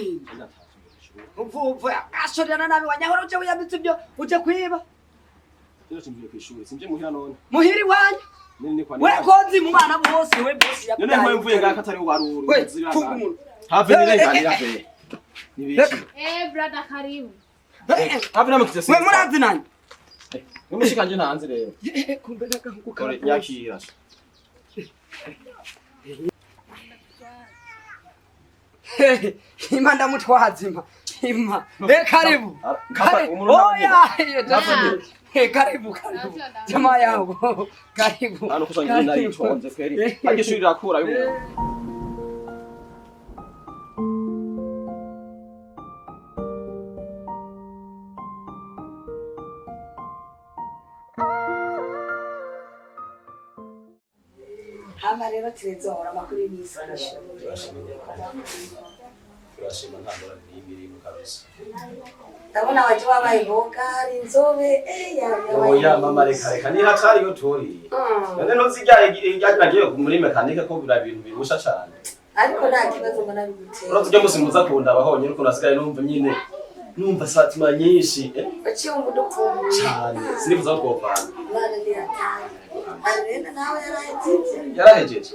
kwiba uvuya ashorana nabi wanyahora uje wiyambitse ibyo uje kwiba rero simvuye kwishuri simje muhira none muhiri wanyu we kozi mu bana bose we bosi ya none mwe mvuye ngaka atari waruru funga umuntu have nirenganira pe nibiki brother karibu have namukitse we murazi nani umushikanje ntanze rero kumbe nakahuka yakira ima ndamutwazima ima karibu karibu jamaa yangu karibu hano kusanga nari itonze kweri agishurira akura yo hama rero tirezora makuru y'isanashi turashima ntandora n'imirimo kabisa ndabona waje wabaye bogari inzobe oya mama reka ni hatari yo tori none no zijyagiye muri mekanike ko bira bintu birusha cyane ariko nta kibazo mbona bigutera uretse ujya musimbuza kunda abahonye ariko nasigaye numva nyine numva satima nyinshi baciye umudukumbu cyane sinifuza kopana mwana ni hatari arenda nawe yarahejeje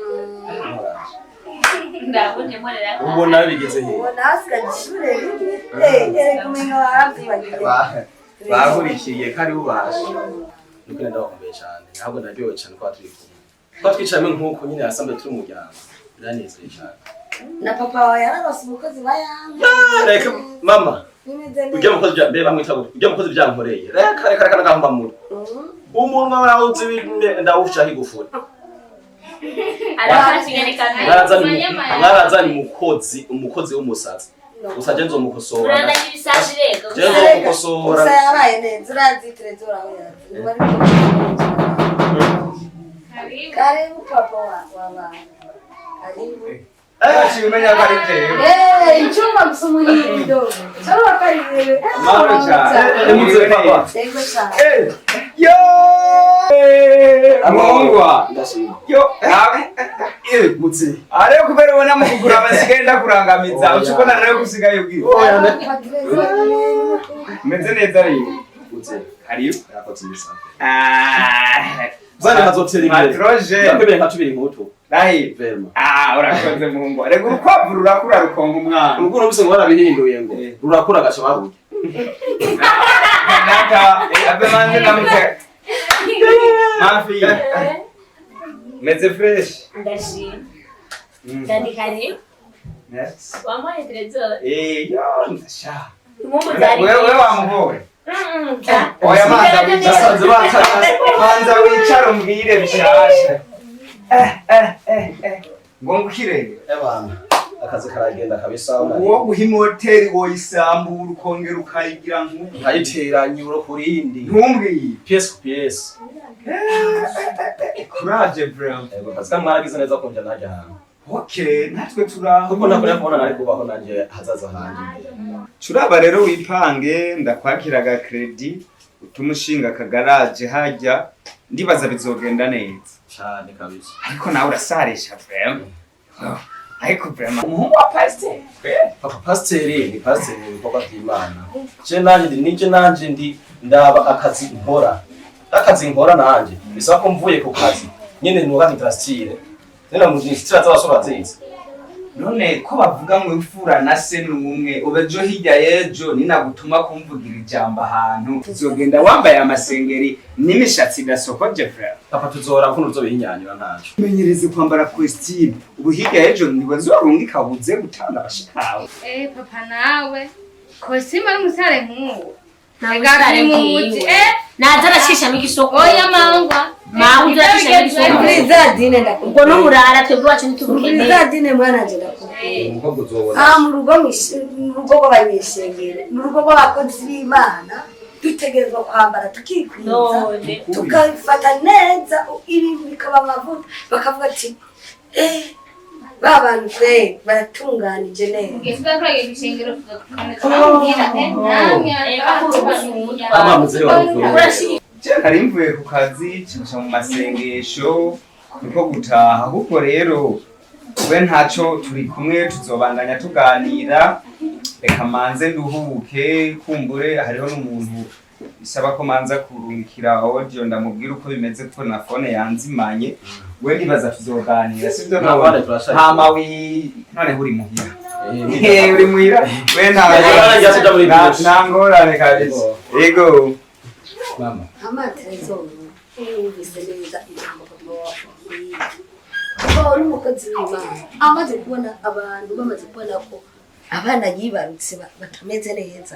ndabonye morera ubona bigeze he ubona asikajishure kumenya waravyibagiye bahurikiye kari ubasha nuko ndabakumbuye cyane ntabwo naryoye cyane ko turi kumwe ko twicayemo nk'uko nyine yasambe turi umuryango biranezeye cyane na papa wawe yararose umukozi bayanga reka mama ujya mukozi bya mbere bamwita ujya mukozi byankoreye reka nagahamba muri umuntu warawuzi ndawushahi gufura mwarazanye umukozi w'umusazi gusa je nzomukosora uranda ibisashi rego je nzomukosora gusa yabaye neza urazitire aho yazi karibu papa wa karibu umenya bari teyo icyumba gusumuhindo cyangwa karibu amaro cyane emutse papa sego cyane yo amongwa ndashima yo mutse ariko kubera ubona mu kugura abasigenda kurangamiza ucubona nayo gusigaye ubwira meze neza rero mutse karibu yakotse ibisafi zane hazotera imbere matroje ndabere nkatubiri nkuto rahi verma urakoze muhungu rego urukwavu rurakura rukonga umwana ubwo no bisengo barabihinduye ngo rurakura gacha babuye naka abe manje namutse mafi meze fresh ndashima ndandi karibu yes wamaye trezor yo ndasha Mungu zari wewe wamuhowe oya manza wicara umbwire bishasha ngo ngukire abantu akazi karagenda kabisa uwo guhima hoteli woyisambura ukongera ukayigira nkayiteranya uro kurindi ntumbwiye pièce ku pièce courage bro ego kazi kamwaragize neza konja najya hantu okay natwe turaho kuko nakora kubona nari kubaho nanje hazaza hanje turaba rero wipange ndakwakiraga credit utumushinga kagaraje hajya ndibaza bizogenda neza cyane kabisa ariko nawe urasarisha vraiment ariko vraiment umuhungu wa pasteur papa pasteur ni pasteur ni papa by'Imana je nanje ndi ndaba akazi nkora nanje bisaba ko mvuye ku kazi nyene nuga ntitrastire nera mu distira z'abasora nziza none ko bavuga ngo imfura na se numwe ubejo hirya yejo ninagutuma kumvugira ijambo ahantu tuzogenda wambaye amasengeri n'imishatsi idasokoje frère papa tuzora kuno uzobihinyanyura ntaco menyereze kwambara costume ubu hirya yejo niwe zorungika buze gutanga bashikawe papa nawe kosima n'umusare nk'uwo Nagari muti naza arashisha migisoko oya mangwa mawe arashisha migisoko zadine ndakubwira ubwo n'umurara twebwe wacu ntitubukene zadine mwana je ndakubwira umukobwa uzobona mu rugo rw'abanyeshengere mu rugo rw'abakozi b'Imana dutegerezwa kwambara tukikwiza tukabifata neza ibintu bikaba amavuta bakavuga ati babantu kwe baratunganije neza ngezwe ko ibishengero tukamukira namwe amamuzere warukuye nari mvuye ku kazi cyangwa mu masengesho niko gutaha ahubwo rero we ntaco turi kumwe tuzobandanya tuganira reka manze nduhuke kumbure hariho n'umuntu bisaba ko manza kurungikira audio ndamubwira uko bimeze ko na phone yanzimanye we ndibaza tuzoganira sivyo Nabane turashaka. hama none uri muhira uri muhira we ntangorane kabisa yego mama amaterezo yumvise neza ijambo papa wawe uri umukozi w'Imana amaze kubona abantu bamaze kubona ko abana yibarutse batameze neza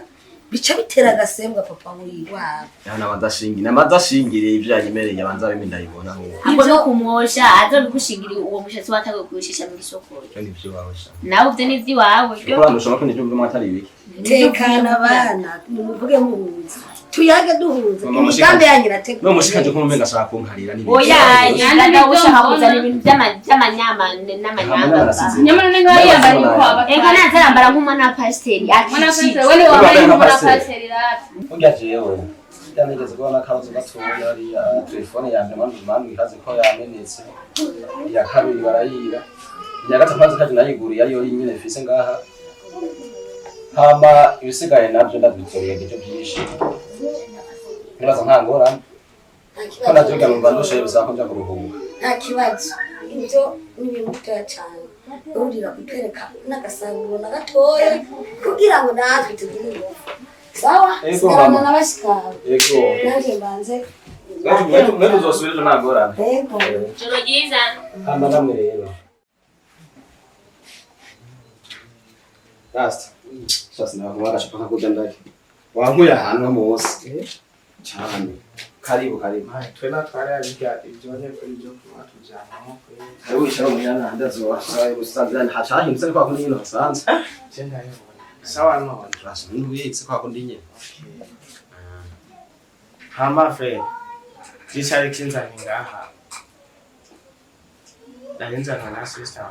bica bitera agasembwa papa w'iwabo yana badashingiriye ivyo yanyemereye abanza bimwe ndayibona ahubwo no kumwosha azobigushingiriye uwo mushatsi watawe kuwishisha mu isoko cyo nivyo wawe sha nawe uvyo nivyo iwawe kuko ndushaka ko nivyo bimwe atari ibiki tekana abana nimuvuge muhuza tuyage duhuza imigambi yanyu irategura no mushikanje ko mumenga ashaka kunkarira ni oya yanda ushaka kuzana ibintu by'amanyama n'amanyanga nyamara nenga yambara yuko aba ega nazarambara nk'umwana wa pasiteri pasiteri wale wambaye nk'umwana wa pasiteri rati Unga jewe yanigeze kubona akabazo gatoya ari telefone yanjye manu ikaze ko yamenetse ya kabiri barayira ya gatatu kaje nayiguriye ariyo nyine fise ngaha hama ibisigaye navyo ndabitoriye gito byinshi nibaza nkangora ko najoga mu bandoshe bisaba ko nja kuruhuka nta kibazo ibyo ni ibintu bitoya cyane urira kutwereka n'agasaruro na gatoya kugira ngo natwe tugire ingufu sawa sigarana n'abashikawe yego nanjye mbanze mwe tuzosubira ejo ntagorane yego joro ryiza hama namwe rero Last. Sasa na kumwaga chapa kakuja ndani. Wanguya hano mose. Cyane. Karibu. Twena twari abiga ibyone kuri byo kumatujana mo kuri. Karibu isharo muyana ndazo wasaye gusanzana hacaye imse kwa kundi no sanze. Cyenda yabona. Sawa no. Rasa n'ubitse kwa kundi nye. Hama fe. Gishari kinzanye ngaha. Narinzana na sister.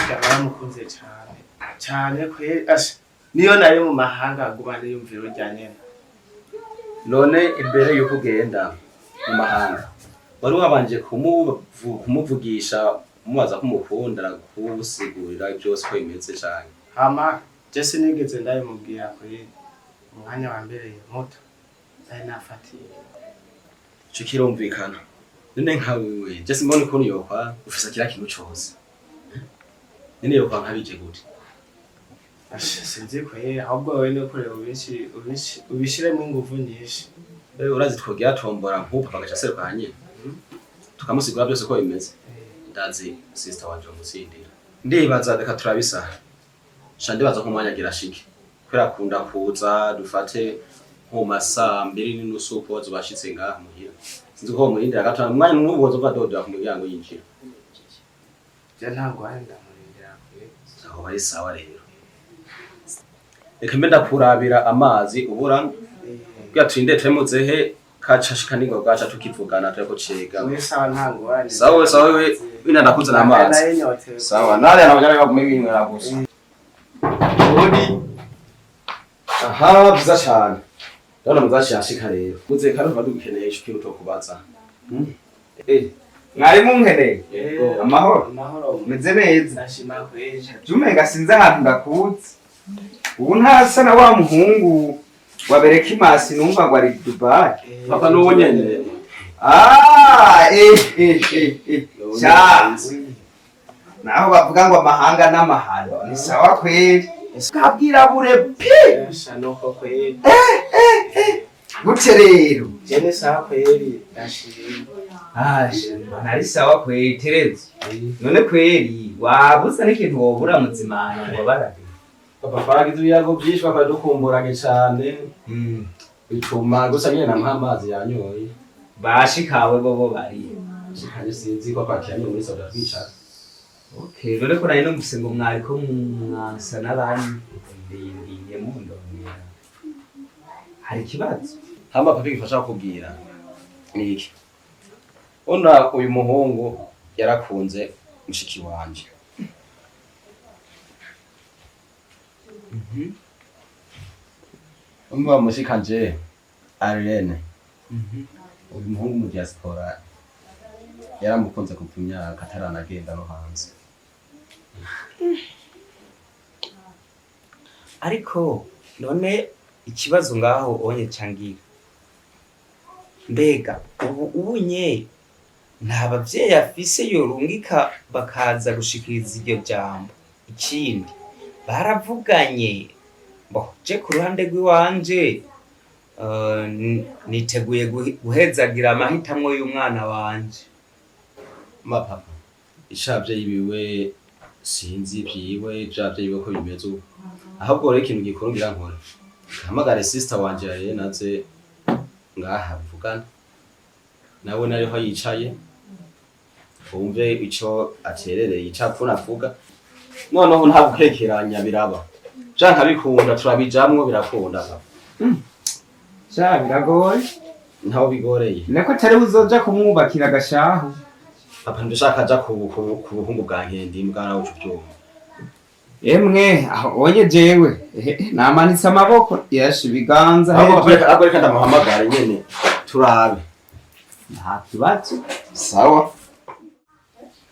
Ndabara mukunze cyane kwe asha. Niyo nari mu mahanga gubane yumviro ryanye. None imbere yuko ugenda mu mahanga. Wari wabanje kumuvugisha umubaza kumukunda kubusigurira byose ko imeze cyane. Hama Jesse nigeze ndayimubwira kuri umwanya wa mbere muto. Nari nafatiye. Cyo kirumvikana. None nkawe wewe Jesse mbone ko niyokwa ufisa kira kintu cyose. Nene yokwa nkabije gute. Sinzi ko ahubwo wowe no kureba ubishiremo ingufu nyinshi. Urazi twogira tombora nkupa bagaca seruka nyine. Tukamusigura byose ko bimeze. Ndazi sister wanje umusindira. Ndibaza reka turabisa. Shande baza kumwanya gira shiki. Kwera kunda kuza dufate nko masa 2:30 uko bazobashitse ngaha muhira. Sinzi ko muhindira gatana umwanya n'ubuzo badoda ku muryango yinjira. Je ntabwo ari ndamurindira kwe. Aho bari sawa rero. Reka mbenda kurabira amazi ubura bwa twinde temuzehe kacashika ningo gacha tukivugana tureko cega. We sawa ntabwo ari. Sawa we bina ndakuza amazi. Sawa nale anabanyana kwa kumibinwe ragusa. Odi. Aha biza cyane. Ndabona muzashashika rero. Muze kandi badukeneye ishukiro to kubaza. mwari munkeneye Yego. amahoro meze neza Ndashima kwe. Jumenga sinzi ahantu ndakuzi ubu ntasa na wa muhungu wabereka imasi numva ngo ari Dubai Papa nuwo nyene. Cha naho bavuga ngo amahanga n'amahano ni sawa kweli kabwira bure pi Yasha nuko kwe. gute rero Jene sawa kweli ndashima. nari sawa kweli teretse none kweli wabuza n'ikintu wobura muzimana ngo barabe Papa faragize ibiyago byinshi bakadukumburanye cyane. Bituma gusa nyene na amazi yanyoye. bashikawe bobo bari Kandi sinzi ko kwakiranye muri South Africa. okay none ko nari numvise ngo mwari ko mwasa n'abandi ndindiye mu ndongera hari kibazo Hamba papi gifasha kubwira. Ni iki? Ona uyu muhungu yarakunze mushiki wanje. Umva mushikanje Arlene. Uyu muhungu mu diaspora yaramukunze kuva imyaka ataranagenda no hanze. ariko none ikibazo ngaho onye cangira mbega ubunye nta bavyeyi afise yorungika bakaza gushikiriza iryo jambo. Ikindi baravuganye bo je ku ruhande rw'iwanje niteguye guhezagira amahitamwo y'umwana wanje. Mapapa ishavye yibiwe sinzi vyiwe javye yiwe ko bimeze uko ahubwo rero ikintu gikuru ngira nkora hamagare sister wanje yari naze ngaha mvugana nawe nariho yicaye umve ico aterereye icapfuna avuga noneho nta gukekeranya biraba canka bikunda turabijamwo birakunda Sha biragoye ntaho bigoreye nako atari uzoja kumwubakira agashahu. papa ndashaka aja ku buhungu bwa Nkendi mbwana wucu byuma. Emwe aho onye jewe namanitse amaboko yashe ibiganza ahubwo reka ndamuhamagare nyene turabe nta kibazo. sawa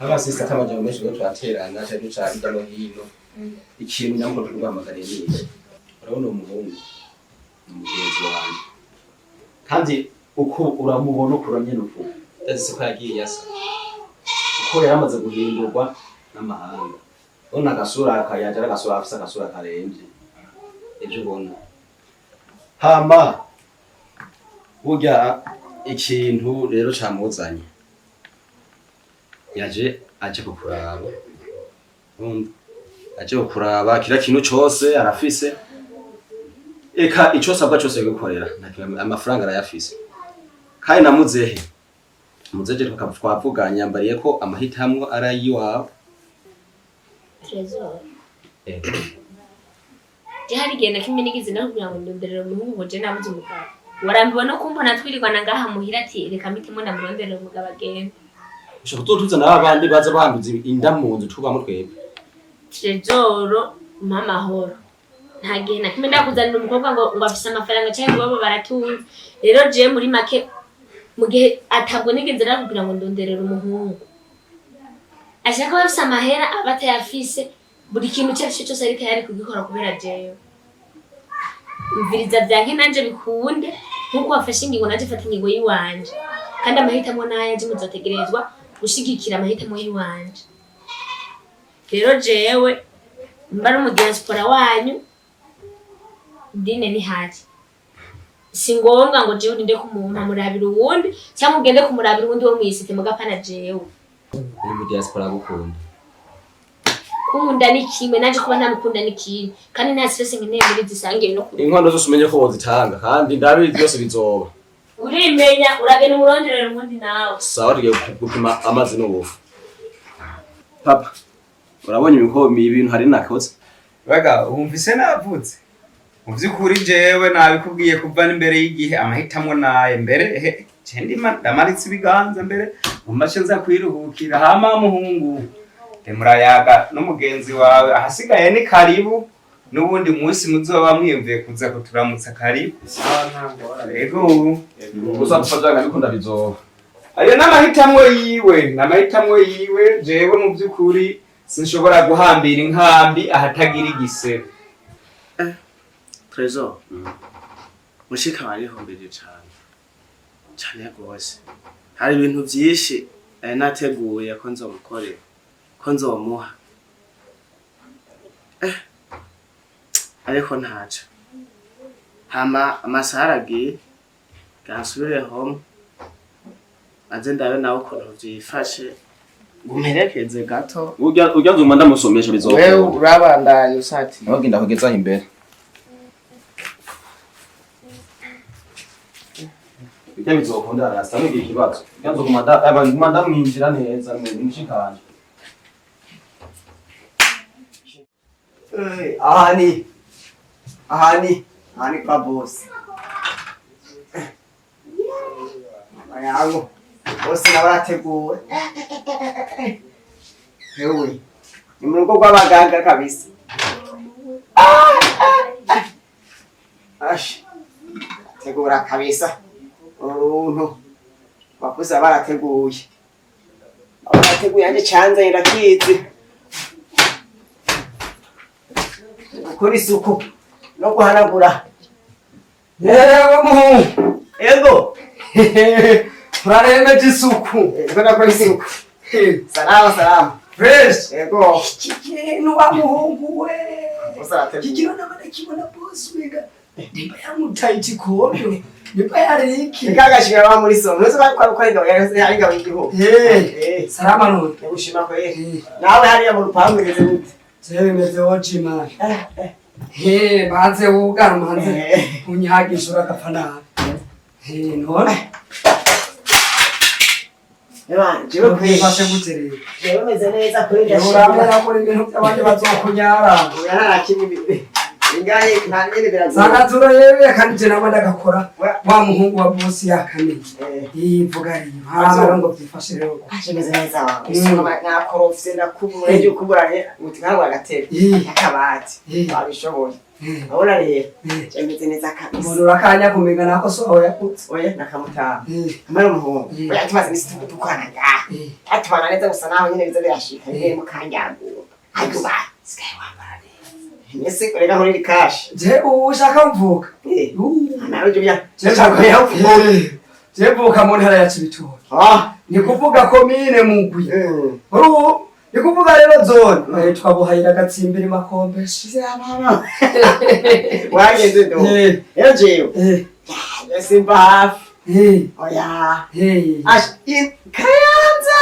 abasista kamajambo menshi ngo turaterana cyane cyane ndano hino ikintu nyamukuru tugwamagariye ni urabona umuhungu umugenzi wanjye kandi uko uramubona ukuramye nuko ndetse ko yagiye yasa uko yaramaze guhindurwa n'amahanga ona gasura akayaje agasura afisa agasura karenje ibyo ubona hama burya ikintu rero camuzanye aje kukuraba aje kukuraba kira kintu cyose arafise eka ico sabwa cyose gukorera amafaranga arayafise kandi namuzehe muzeje twavuganya mbariye ko amahitamwo arayiwawe Trezor hari igihe na kimwe nigize no kugira ngo ndonderere umuhungu je nabuze umugabo warambibona ko mbona twirirwana ngaha muhira ati reka mitemo ndamurondera umugabo agenda ushaka tutuza n'abandi baza bahanduza inda mu nzu tubamo twebwe Trezor mama horo nta gihe na kimwe ndakuzanira umukobwa ngo afise amafaranga cyangwa babo baratunze rero je muri make mu gihe atabwo nigenze kugira ngo ndonderere umuhungu ashaka bafise amahera abatayafise buri kintu cyose ariko yari kugikora kubera jewe umviriza byanke nanje bikunde nkuko wafashe ingingo nanje fata ingingo yiwanje kandi amahitamo naye aje muzotegerezwa gushigikira amahitamo yiwanje rero jewe mbara mu diaspora wanyu dine ni hati singombwa ngo jewe ndinde kumuntu amurabira uwundi cyangwa ugende kumurabira uwundi wo mwisite mugapana jewe ni mu diaspora gukunda kunda ni kimwe naje kuba namukunda ni kintu kandi nta stress nkeneye muri zisangiye no kuri inkondo zose umenye ko wozitanga kandi ndabizi byose bizoba urimenya uragena umuronderera umundi nawe sawa tugiye gupima amazi n'ubufu papa urabonye ibikomi ibintu hari nakoze baga umvise navutse mu byukuri jewe nabikubwiye kuva n'imbere y'igihe amahitamwo naye mbere cendi ndamaritse ibiganza mbere umashe nza kwiruhukira hama muhungu murayaga n'umugenzi wawe ahasigaye ni karibu n'ubundi munsi muzoba mwiyumviye kuza kuturamutsa karibu ego gusa tufajanga bikunda bizoba ayo n'amahitamwo yiwe jewe mu byukuri sinshobora guhambira inkambi ahatagira igisebe. Trezor mushika barihombere cyane gose hari ibintu byinshi nateguye ko nzomukorera ko nzomuha ariko ntaco hama amasaha aragiye gansubire home aze ndabe nawe ukuntu vyifashe gumerekeze gato urya nzuma ndamusomesha bizoba wewe urabandanya usati bagenda kugeza imbere bijya bizokunda arasta mugiye ikibazo yanzo kumanda abagumanda mwinjira neza mwishikanje ahani kwa boss ayango boss nabarateguwe hewe ni mu rugo rw'abaganga kabisa tegura kabisa uruntu bakuze barateguye anje canze ndakizi ukora isuku no guhanagura. Yewe muhungu. Ego. Turarembeje isuku. Ego nakora isuku. Salama. Fresh. Ego. Kikino wa muhungu we. Usarate. Kikino nabana kibona boss wega. Ndimba yamutaye ikondo. Ndimba yariki. Ikagashira ba muri so. Nuzo bakora yaringa w'igihugu. Salama none. Yagushima ko nawe hariya mu rupangu ngeze gute? Jewe meze ojima. Banze wugara manze. Unyagishura gapana. None. Jewe kwifashe guterera. Jewe meze neza kuri ndashira. Urabona ko ibintu by'abandi bazokunyara. Uyana kimwe ingaye ntangene biraza. Sanatura yewe kandi nabo ndagakora. Wa muhungu wa boss yakamenye. Yivuga ari. Hama ngo byifashe rero. Meze neza wa. Isoma nakorofye ndakubura ejo kuburanye mutinga agatebe. Akabati. Babishoboye. Ahora rero. Meze neza kabisa. Umuntu rakanya kumenga nako so aho yakutse. Oya nakamutama. Amara umuhungu. Oya tumaze nisi tukwana nga. Atwana neza gusa naho nyine biza birashika. Yeye mukanyago. Ayuba. Sky wambara. Nese kurega muri cash. Je ushaka mvuka. Nawe jya. Je mvuka mu ntara ya Cibitoke. Ni kuvuga komine mugwi. Ni kuvuga rero zone. Twabuhayira gatsimbiri makombe. Shize abana. Wagenze do. Yo jeyo. Yasimba hafi. Oya. Ash in Kayanza.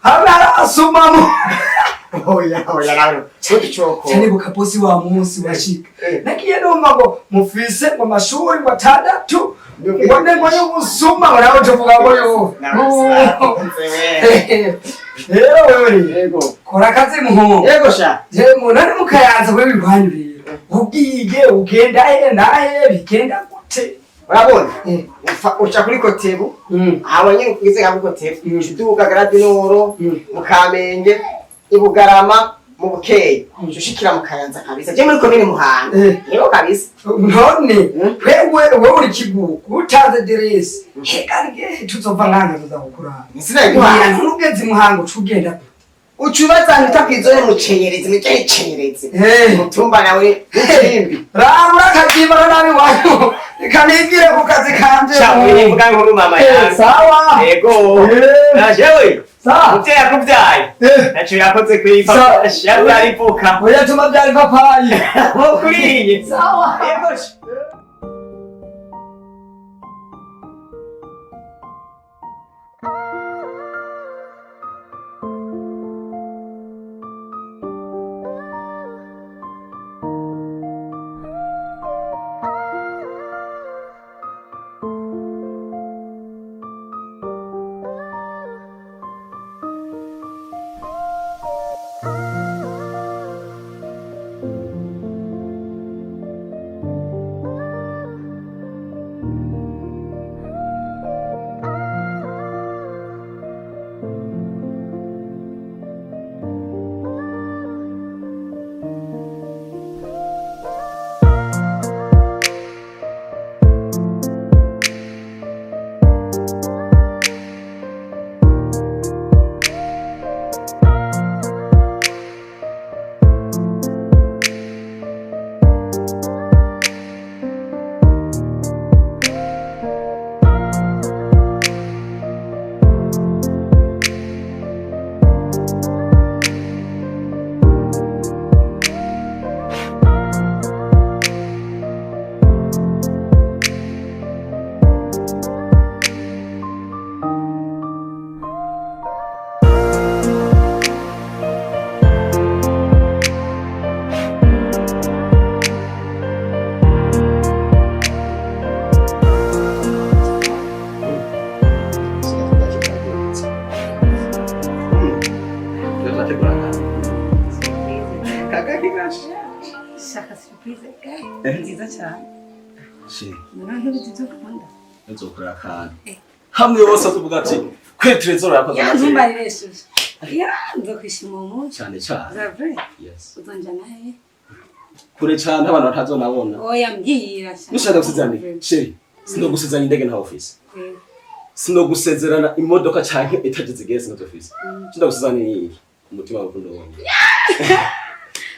Habara asumamo. Oya raro. Choko. Cyane bukaposi wa munsi washika. Nakiye numva ngo mufise mu mashuri batandatu. Ngone ngo y'ubusuma baraho tuvuga ngo yo. Yego. Kora kazi muhungu. Yego sha. Je munani mukayanza wewe bihanyurira. Ubwige ugenda nahe bigenda gute. Urabona? Uca kuri Kotebu. Abanye kugeze ka Kotebu. Uduka garadi noro mu Kamenge. Ibugarama mu Bukeye ushikira mu Kayanza kabisa je muri komine Muhanga yego kabisa none wewe uri kigugu utaze diresi hekange tuzova nkana tuzakura nisina Muhanga ntugeze Muhanga ucugenda ucubaza ntakizone mu Cenyerezi mu Cenyerezi mutumba nawe n'ikimbi rara kakiba nabi wanyu kanigire ku kazi kanje cyangwa mvuga nkuru mama yangu sawa yego najewe sawa muteye akubyaye nacu yakoze kwifa shaka ivuka oya tuma byari papayi mukuriye sawa yego nziza cyane. Noneho ntibizizo gukunda. Nzokora akantu. Hamwe bose tuvuga ati kwetrezoro yakoze amazi. Ntumbarireshije. Ya nzokwishima umuntu. Cyane cyane. Zavre. Yes. Uzonjana he? Kure cyane abantu batazonabona. Oya mbwira cyane. Nushaka gusezerana sheri. Sino gusezerana indege nta office. Sino gusezerana imodoka cyane itagize igese na office. Kinda gusezerana umutima wakundo.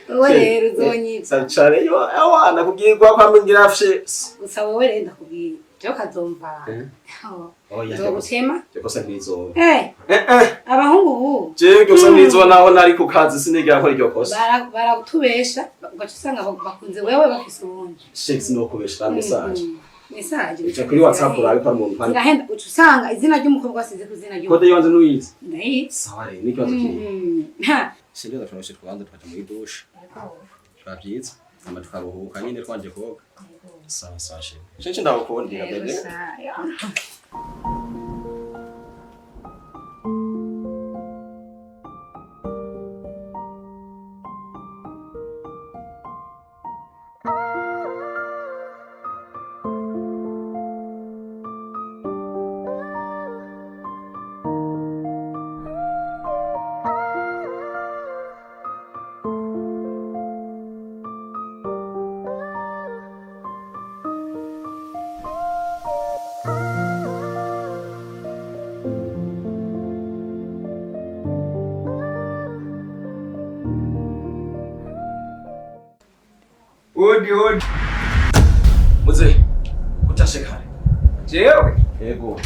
Wowe rero uzonyiza. Sacare yo awana kubwirwa kwamengira afshe. Gusa wowe rero ndakubwira. Jo kazomva. Oya. Nzogutema. Yokosa ngizo. Abahungu ubu. Je yokosa ngizo naho nari ku kazi sinigira ko iryo kosa. Baragutubesha ugaca usanga bakunze wewe bafise ubundi. Shakes no kubesha message. Message. Uca kuri WhatsApp urabe ko umuntu kandi. Irahenda uca usanga izina ry'umukobwa asize ku zina ry'umukobwa. Kode yonze nuyizi. Ndayizi. Sawa rero n'ikibazo kiri. Ha. Sindio ndafashe twanda twaje muri douche. Twabyiza. Ama tukaruhuka nyine twanje koga. Sawa sawa she. Shinchi ndakukundira bebe. Odi. Muze. Utashe kare. Jewe. Yego.